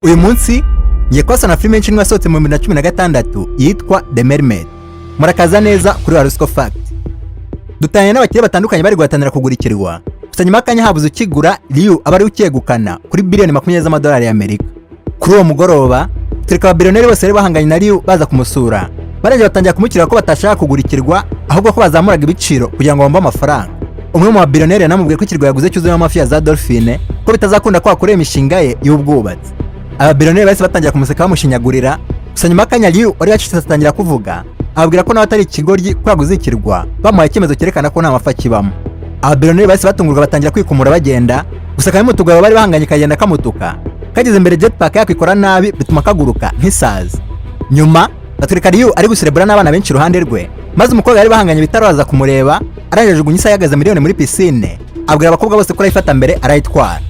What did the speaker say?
uyu munsi ngiye kubasana filime y'inshinwa yasohotse mu 2016 yitwa The Mermaid. Murakaza neza kuri Warusco Fact. Dutanye n'abakiriya batandukanye bari guhatanira kugurikirwa. Gusa nyuma y'akanya habuze ukigura, Liu aba ari ukegukana kuri billion 20 z'amadolari y'Amerika. Kuri uwo mugoroba, tureka ababilioneri bose bari bahanganye na Liu baza kumusura. Baranje batangira kumukira ko batashaka kugurikirwa, ahubwo ko bazamuraga ibiciro kugira ngo bambe amafaranga. Umwe mu babilioneri yanamubwiye ko ikirwa yaguze cyuzuye amafi ya za dolphine ko bitazakunda ko akorera imishinga ye y'ubwubatsi. Ababilioneri bose batangira kumuseka bamushinyagurira. Gusa nyuma y'akanya Liu wari yacitse atangira kuvuga, ababwira ko nawe atari ikigoryi ko yaguze ikirwa, bamuhaye icyemezo cyerekana ko nta mafi akibamo. Ababilioneri bose batungurwa batangira kwikumura bagenda, gusa kamwe mutugabo bari bahanganye kagenda kamutuka. Kageze imbere jetpack yakwikora nabi bituma kaguruka nk'isazi. Nyuma batureka Liu ari guserebura n'abana benshi iruhande rwe, maze umukobwa yari bahanganye bitaraza kumureba, arangije gunyisa yagaze miliyoni muri piscine, abwira abakobwa bose ko arayifata mbere arayitwara.